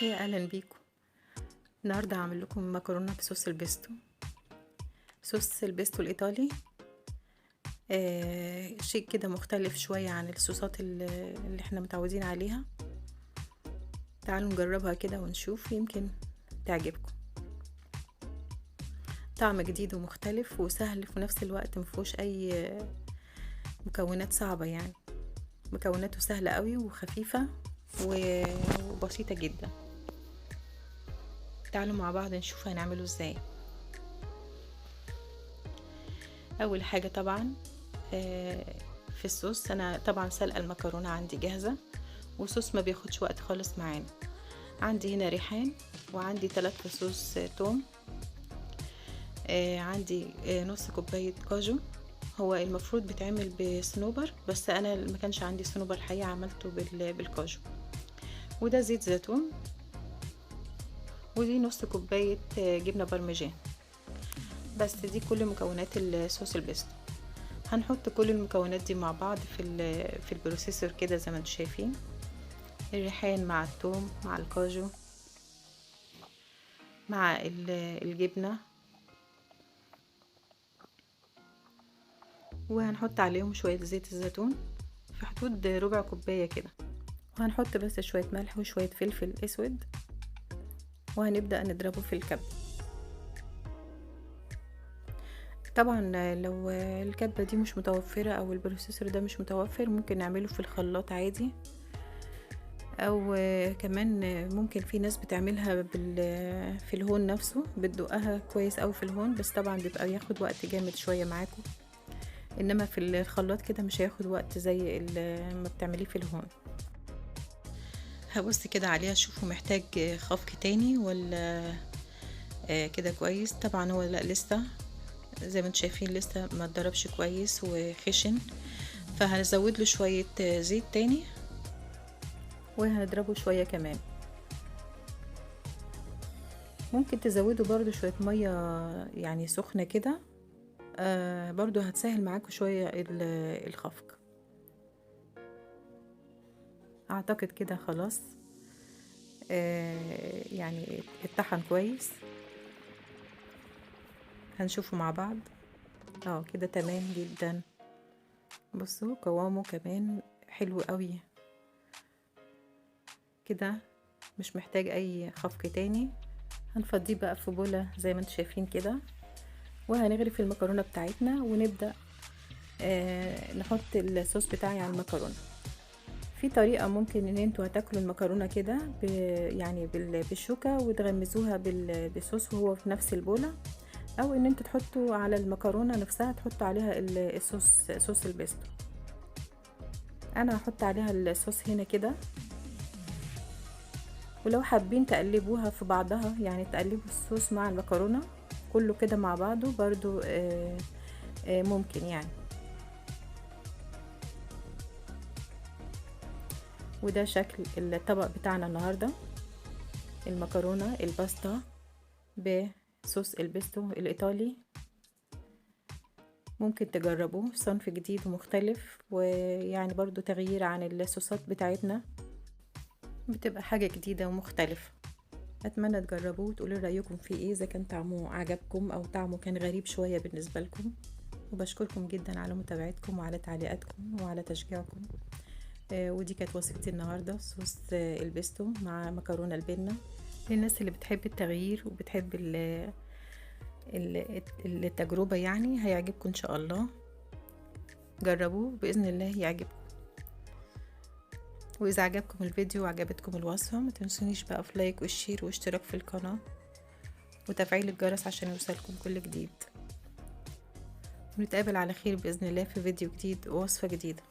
يا اهلا بيكم. النهارده هعمل لكم مكرونه بصوص البيستو. صوص البيستو الايطالي شيء كده مختلف شويه عن الصوصات اللي احنا متعودين عليها. تعالوا نجربها كده ونشوف، يمكن تعجبكم. طعم جديد ومختلف وسهل في نفس الوقت، مفيهوش اي مكونات صعبه، يعني مكوناته سهله قوي وخفيفه وبسيطه جدا. تعالوا مع بعض نشوف هنعمله ازاي. اول حاجه طبعا في الصوص، انا طبعا سلقه المكرونه عندي جاهزه، وصوص ما بياخدش وقت خالص معانا. عندي هنا ريحان، وعندي 3 فصوص توم، عندي نص كوبايه كاجو. هو المفروض بيتعمل بصنوبر، بس انا ما كانش عندي صنوبر الحقيقه، عملته بالكاجو. وده زيت زيتون، ودي نص كوبايه جبنه بارميجان. بس دي كل مكونات الصوص البيستو. هنحط كل المكونات دي مع بعض في البروسيسور كده زي ما انتم شايفين. الريحان مع الثوم مع الكاجو مع الجبنة، وهنحط عليهم شوية زيت الزيتون في حدود ربع كوباية كده، وهنحط بس شوية ملح وشوية فلفل اسود، وهنبدأ نضربه في الكب. طبعا لو الكبة دي مش متوفرة او البروسيسور ده مش متوفر، ممكن نعمله في الخلاط عادي، او كمان ممكن في ناس بتعملها في الهون نفسه، بتدقها كويس اوي في الهون، بس طبعا بيبقى ياخد وقت جامد شوية معاكم، انما في الخلاط كده مش هياخد وقت زي ما بتعمليه في الهون. هبص كده عليها اشوفه محتاج خفق تاني ولا كده كويس. طبعا هو لا، لسه زي ما انتم شايفين لسه ما اتضربش كويس وخشن، فهنزود له شوية زيت تاني، وهنضربه شوية كمان. ممكن تزودوا برضو شوية مية يعني سخنة كده، برضو هتسهل معاكم شوية الخفق. اعتقد كده خلاص، يعني اتطحن كويس. هنشوفه مع بعض. كده تمام جدا. بصوا قوامه كمان حلو قوي كده، مش محتاج اي خفق تاني. هنفضيه بقى في بولة زي ما انتم شايفين كده، وهنغرف المكرونة بتاعتنا ونبدأ نحط الصوص بتاعي على المكرونة. في طريقة ممكن ان انتوا هتاكلوا المكرونة كده يعني بالشوكة وتغمزوها بالصوص وهو في نفس البولة، او ان انتوا تحطوا على المكرونة نفسها تحطوا عليها صوص البيستو. انا هحط عليها الصوص هنا كده، ولو حابين تقلبوها في بعضها، يعني تقلبوا الصوص مع المكرونة كله كده مع بعضه برضو ممكن يعني. وده شكل الطبق بتاعنا النهاردة، المكرونة الباستا بصوص البيستو الإيطالي. ممكن تجربوه، صنف جديد ومختلف، ويعني برضو تغيير عن الصوصات بتاعتنا، بتبقى حاجة جديدة ومختلفة. أتمنى تجربوه وتقولوا رأيكم فيه ايه، إذا كان طعمه عجبكم أو طعمه كان غريب شوية بالنسبة لكم. وبشكركم جدا على متابعتكم وعلى تعليقاتكم وعلى تشجيعكم. ودي كانت وصفتي النهاردة، صوص البيستو مع مكرونة البنة. للناس اللي بتحب التغيير وبتحب التجربة، يعني هيعجبكم ان شاء الله. جربوه بإذن الله يعجبكم. وإذا عجبكم الفيديو وعجبتكم الوصفة، ما تنسونيش بقى في لايك والشير واشتراك في القناة وتفعيل الجرس عشان يوصلكم كل جديد. ونتقابل على خير بإذن الله في فيديو جديد ووصفة جديدة.